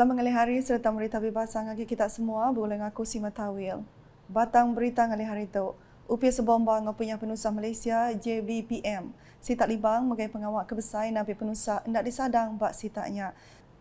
Selamat ngalih hari serta berita bebas ngagi kita semua boleh ngaku si matawil. Batang berita ngalih hari tu. UPS bomba ngapunya penusah Malaysia JBPM. Si tak libang megai pengawal kebesai nabi penusah hendak disadang bak si taknya.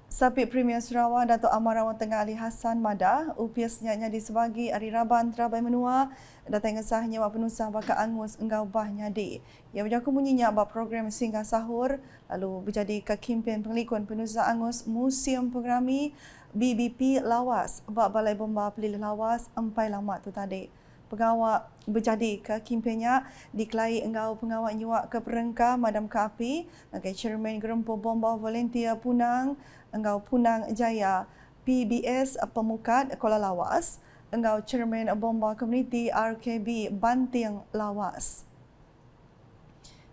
Sapit Premier Sarawak Datuk Amarawan Tengah Ali Hassan Madah, UPS nyanya di sebagi Ari Raban Terabai Menua, datang ngesahnya wak penusah bakal angus enggau bah nyadi. Ia berjaku munyinya bak program singgah sahur, lalu berjadi ke kempen pengelikun penusah angus Museum Pengerami BBP Lawas, bak Balai Bomba Pelilih Lawas, empai lamat tu tadi. Pengawal berjadi ke kempennya dikelai enggau pengawal nyuak ke perengka madam ke api, sebagai Chairman Gerempu Bomba Volunteer Punang, enggau Punang Jaya PBS Pemukat Kuala Lawas, enggau Chairman Bomba Community RKB Banting Lawas.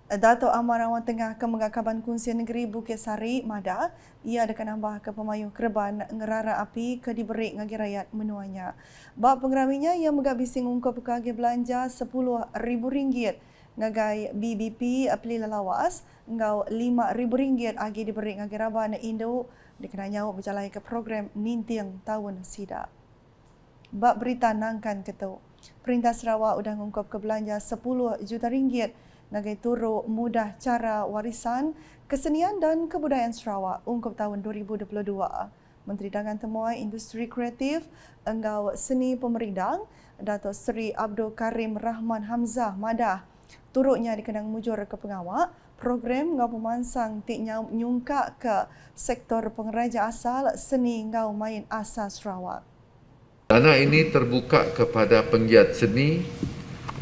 Datuk Amarawan Tengah Kemengakaban Kunsian Negeri Bukit Sari Madah, ia akan nambah ke pemayuh kerban ngerara api ke diberi ngagi rakyat menuanya. Bab pengeraminya ia megak bising ungkap kage belanja RM10,000 ngagai BBP Pelilih Lawas, engau RM5,000 agi diberi ngagi raban Indo dikenanya berjalan ke program Nintiang Tahun Sidak. Bab berita nangkan ketu. Perintah Sarawak udah ngungkap ke belanja RM10 juta ngagai turu mudah cara warisan kesenian dan kebudayaan Sarawak ungkap tahun 2022. Menteri Dagangan Temuai Industri Kreatif enggau seni pemerindang Datuk Seri Abdul Karim Rahman Hamzah Madah turutnya dikenang mujur ke pengawal program ngau pemansang tik nyungkak ke sektor pengeraja asal seni ngau main asal Sarawak. Dana ini terbuka kepada penggiat seni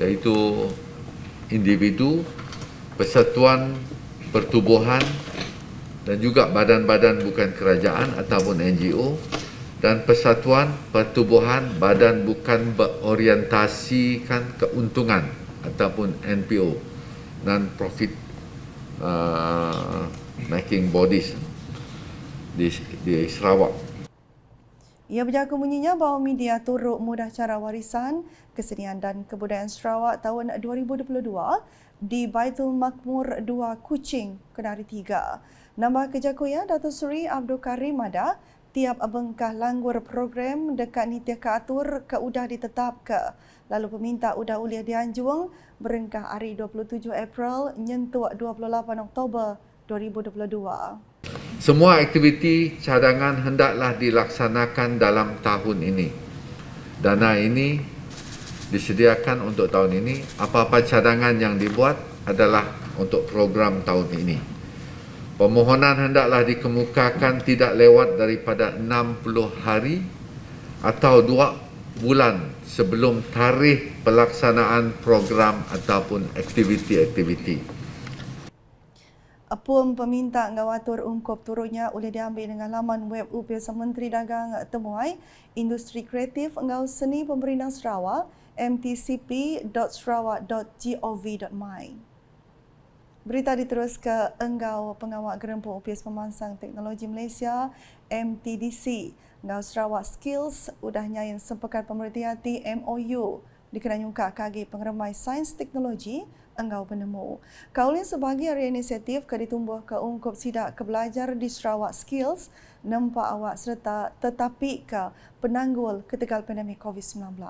iaitu individu, persatuan pertubuhan dan juga badan-badan bukan kerajaan ataupun NGO dan persatuan pertubuhan badan bukan berorientasikan keuntungan ataupun NPO, non-profit making bodies di Sarawak. Ia berjaga bunyinya bahawa media turut mudah cara warisan kesenian dan kebudayaan Sarawak tahun 2022 di Baitul Makmur 2 Kuching, Kenari 3. Nambah kejakuya Datuk Seri Abdul Karim Madah, tiap bengkah langgur program dekat nitia keatur ke udah ditetap ke. Lalu peminta udah uliah dianjung berengkah hari 27 April nyentuh 28 Oktober 2022. Semua aktiviti cadangan hendaklah dilaksanakan dalam tahun ini. Dana ini disediakan untuk tahun ini. Apa-apa cadangan yang dibuat adalah untuk program tahun ini. Permohonan hendaklah dikemukakan tidak lewat daripada 60 hari atau 2 bulan sebelum tarikh pelaksanaan program ataupun aktiviti-aktiviti. Apun peminta ngawatur ungkap turutnya boleh diambil dengan laman web UPS Menteri Dagang Temuai Industri Kreatif Engau Seni Pemerintah Sarawak mtcp.sarawak.gov.my. Berita diterus ke Engau Pengawal Gerempu UPS Pemansang Teknologi Malaysia MTDC. Engau Sarawak Skills udah nyayin sepekan pemerhati MOU dikenal nyungkak kaki pengeremai sains teknologi engau penemu. Kaulin sebagai area inisiatif ke ditumbuh ke ungkup sidak ke belajar di Sarawak Skills nampak awak serta tetapi ke penanggul ketegal pandemik COVID-19.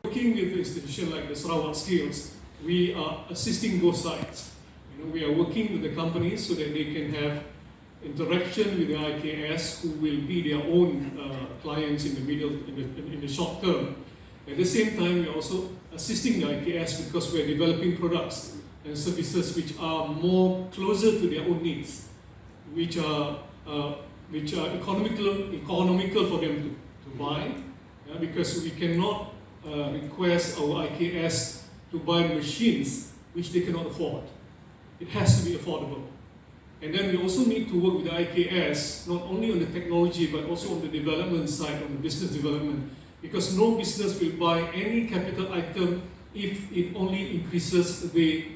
Working with the institution like the Sarawak Skills, we are assisting both sides. We are working with the companies so that they can have interaction with the IKS who will be their own clients in the short term. At the same time, we are also assisting the IKS because we are developing products and services which are more closer to their own needs, which are economical for them to buy, because we cannot request our IKS to buy machines which they cannot afford. It has to be affordable. And then we also need to work with the IKS not only on the technology but also on the development side, on the business development. Because no business will buy any capital item if it only increases the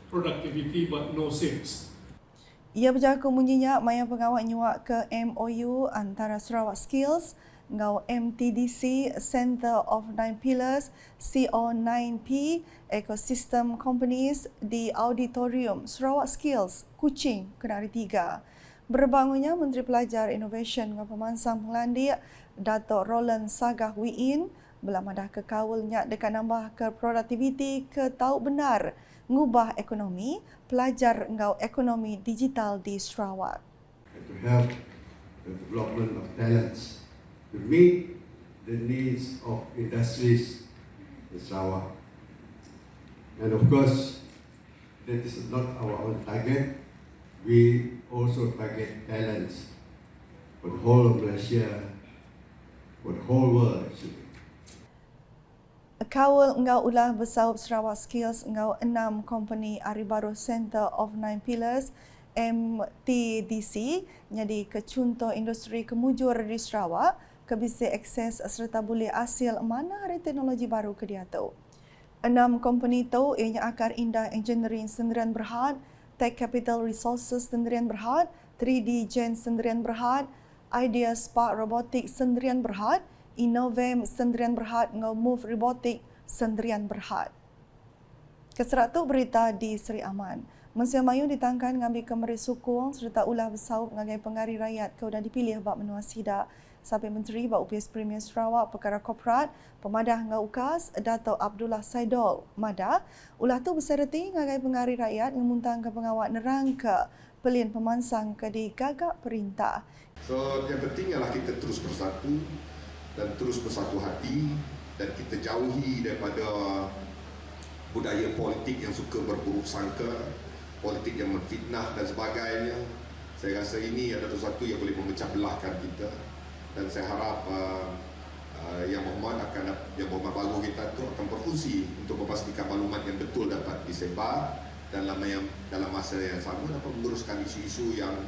productivity but no sales. Ia berjaga munyinya maya pengawal nyuak ke MOU antara Sarawak Skills ngau MTDC Center of Nine Pillars CO9P Ecosystem Companies di Auditorium Sarawak Skills Kuching, Kenari 3. Berbangunnya Menteri Pelajar Innovation dengan Pemansang Pengelandik Dato' Roland Sagah Wiin belamadah ke kawulnya dekat nambah ke produktiviti ke tahu benar ngubah ekonomi pelajar ngau ekonomi digital di Sarawak. To help the development of talents to meet the needs of industries in Sarawak. And of course, that is not our own target. We also target talents for the whole of Malaysia, for the whole world actually. Kawul ngau ulah bersaup Sarawak Skills ngau 6 company Aribaru Center of 9 Pillars MTDC jadi kecuntuh industri kemujur di Sarawak ke bisa akses serta boleh hasil mana hari teknologi baru ke dia tu. 6 company tu ianya Akar Indah Engineering Sendirian Berhad, Tech Capital Resources Sendirian Berhad, 3D Gen Sendirian Berhad, Idea Spark Robotics Sendirian Berhad, Innovem Sendirian Berhad ngau Move Robotic Sendirian Berhad. Keserak tu berita di Seri Aman. Manusia Mayu ditangkan ngambil kemeri sukung serta ulah bersaup ngagai pengari rakyat ke udah dipilih bak menua sida. Sampai Menteri Bak UPS Premier Sarawak Perkara Korporat Pemadah ngau UKAS Dato' Abdullah Saidol Madah ulah tu berserti ngagai pengari rakyat ngemuntang ke pengawal nerang ke pelin pemansang ke di gagak perintah. So yang penting ialah kita terus bersatu dan terus bersatu hati dan kita jauhi daripada budaya politik yang suka berburuk sangka, politik yang menfitnah dan sebagainya. Saya rasa ini adalah sesuatu yang boleh memecah belahkan kita dan saya harap Yang Berhormat baru kita itu akan berfungsi untuk memastikan maklumat yang betul dapat disebar dan dalam masa yang sama dapat menguruskan isu-isu yang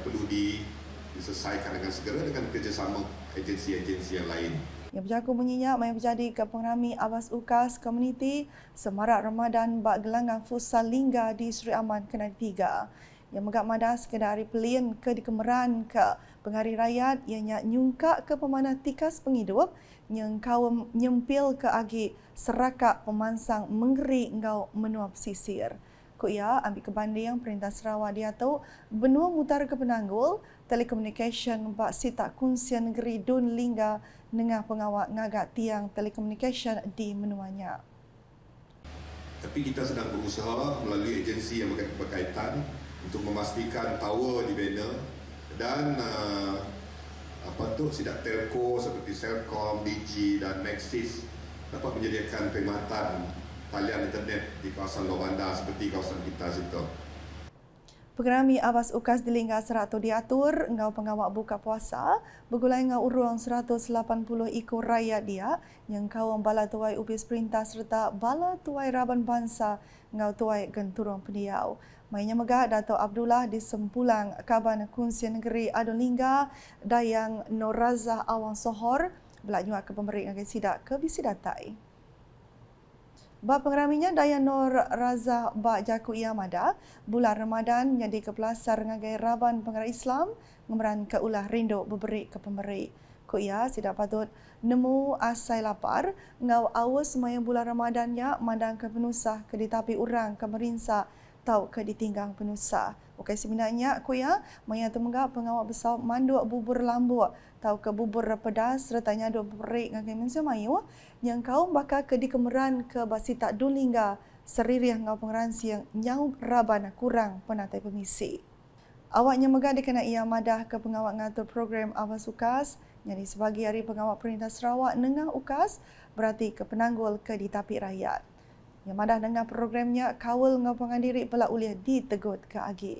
perlu diselesaikan dengan segera dengan kerjasama agensi-agensi yang lain. Yang berjaku menyenyak yang berjadi ke pengrami Abbas UKAS Community Semarak Ramadan bak gelanggang futsal Lingga di Seri Aman Kenali 3. Yang megak madah sekedar hari pelin ke dikemeran ke penghari rakyat ianya nyungkak ke pemanah tikas penghidup yang kawam nyempil ke agi serakak pemansang menggeri ngau menua pesisir. Kuya ambil kebanding Perintah Sarawak dia tu benua mutar ke Penanggul telekomunikasi bak sitak kunsian negeri Dun Lingga dengan pengawal ngagak tiang telekomunikasi di menuanya. Tapi kita sedang berusaha melalui agensi yang berkaitan untuk memastikan tower dibina dan sidak telco seperti Celcom, Digi dan Maxis dapat menyediakan perkhidmatan talian internet di kawasan luar bandar seperti kawasan kita situ. Pengerami Abbas UKAS di Lingga Serak tu diatur ngau pengawal buka puasa bergulai ngau urung 180 ekor rakyat dia yang kawam bala tuai UPS Perintah serta bala tuai Raban Bangsa ngau tuai genturung pendiau. Mainnya megah Dato' Abdullah di Sempulang Kaban Kunsian Negeri Adun Lingga Dayang Norazah Awang Sohor belak nyuak ke pemberi ngagai sidak ke bisi datai. Bab pengeraminya Dayang Norazah bak jaku ia mada bulan Ramadan jadi kepelasar ngagai Raban Pengarah Islam ngemeran ke ulah rindu berberi ke pemberi. Ku ia sidak patut nemu asai lapar ngau awas semayang bulan Ramadannya mandang ke penusah ke ditapi urang ke merinsa tau ke ditinggang penusah. Okey sebenarnya ku ya maya tu menggap pengawal besar manduk bubur lambuk tau ke bubur pedas serta nyadu berik ngagai Manusia Mayu yang kaum bakal ke dikemeran ke basita Dulingga seririh ngau pengeransi yang nyau raban kurang penatai pemisi. Awaknya megah dikena ia madah ke pengawal ngatur program Abbas UKAS jadi sebagai hari pengawal Perintah Sarawak nengah UKAS berarti ke Penanggul ke ditapi rakyat. Yang madah dengan programnya kawal ngau pengandiri pelak uliah ditegut ke agi.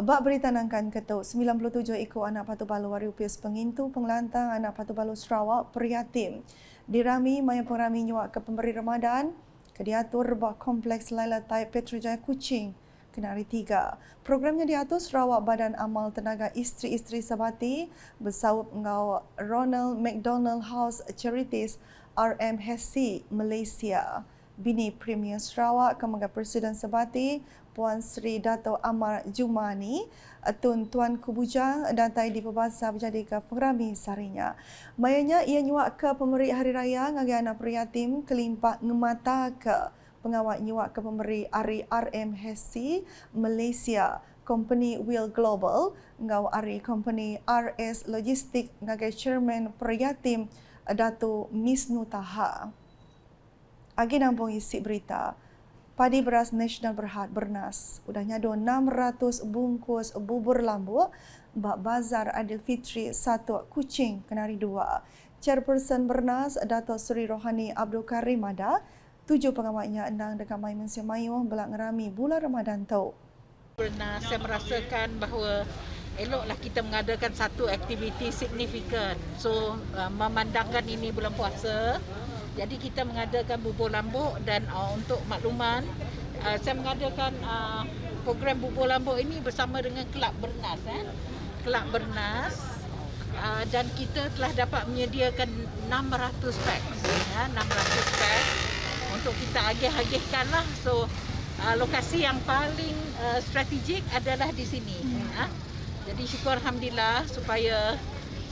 Bak berita nangkan ketuk 97 ekor anak patu balu wari UPS pengintu pengelantang anak patu balu Sarawak prihatin. Dirami maya pengrami nyuak ke pemberi Ramadan ke diatur bak kompleks Laila Taib Petrojaya Kuching Kenari 3. Programnya diatur Sarawak Badan Amal Tenaga Isteri-Isteri Sabati bersaup ngau Ronald McDonald House Charities RMHC Malaysia. Bini Premier Sarawak Kementerian Presiden Sabati Puan Sri Dato' Amar Jumani Tuan Kubujang datai di Perbasa berjadi ke pengrami sarinya. Mayanya ia nyuak ke pemberi hari raya ngagai anak prihatin kelimpah ngemata ke pengawal nyuak ke pemberi Ari RMHC Malaysia company Wheel Global ngau ari company RS Logistik ngagai chairman Peryatim Dato Misnu Taha. Agi nampung isi berita. Padi beras nasional Berhad Bernas udah nyado 600 bungkus bubur lambu bak bazar Aidilfitri 1 Kuching Kenari 2. Chairperson Bernas Dato Seri Rohani Abdul Karim ada 7 pengamatnya endang dekat mai Mensia Mayuh belak ngerami bulan Ramadan tu. Bernas, saya merasakan bahawa eloklah kita mengadakan satu aktiviti signifikan. So, memandangkan ini bulan puasa, jadi kita mengadakan bubur lambuk dan untuk makluman, saya mengadakan program bubur lambuk ini bersama dengan Kelab Bernas. Kelab Bernas dan kita telah dapat menyediakan 600 pack. 600 pack untuk kita agih-agihkanlah. So, lokasi yang paling strategik adalah di sini. Jadi syukur Alhamdulillah supaya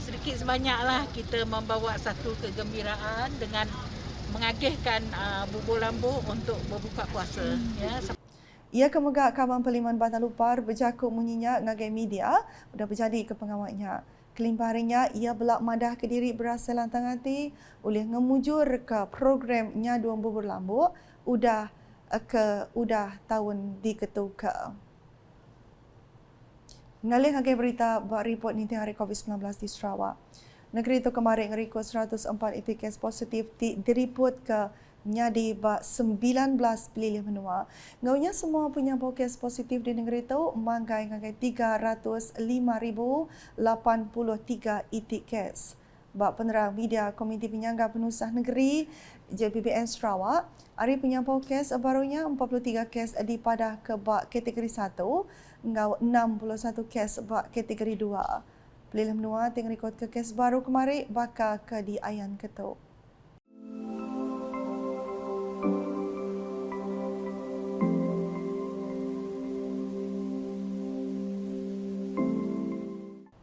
sedikit sebanyaklah kita membawa satu kegembiraan dengan mengagihkan bubur lambu untuk berbuka puasa. Ia kemegak Kawan Parlimen Batan Lupar berjakuk munyinya ngagai media sudah berjadi ke pengawatnya. Kelimpaharinya ia belak madah ke diri berasa lantang hati oleh ngemujur ke program nyaduan bubur lambu udah tahun diketuka. Ngalih ngagai berita buat report ni hari COVID-19 di Sarawak. Negeri itu kemarin ngerikut 104 kes positif diriput ke nyadi bak 19 pelilih menua. Ngaunya semua punya kes positif di negeri itu manggai ngagai 305,083 kes. Bak penerang media Komiti Penyangga Penusah Negeri JPBN Sarawak, hari penyampai kes barunya 43 kes dipadah ke bak kategori 1, ngau 61 kes bak kategori 2. Pelilih menua tengah rekod ke kes baru kemarin bakal ke di Ayan Ketuk.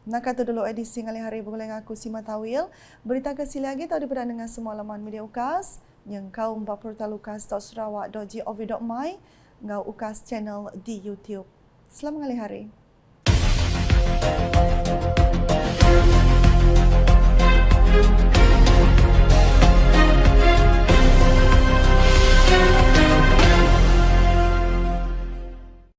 Nak kata dulu edisi ngali hari berguleng aku Sima Tawil. Berita kesili lagi tahu daripada dengan semua laman media UKAS yang kau 40 lukas.sarawak.gov.my ngau UKAS channel di YouTube. Selamat ngali hari.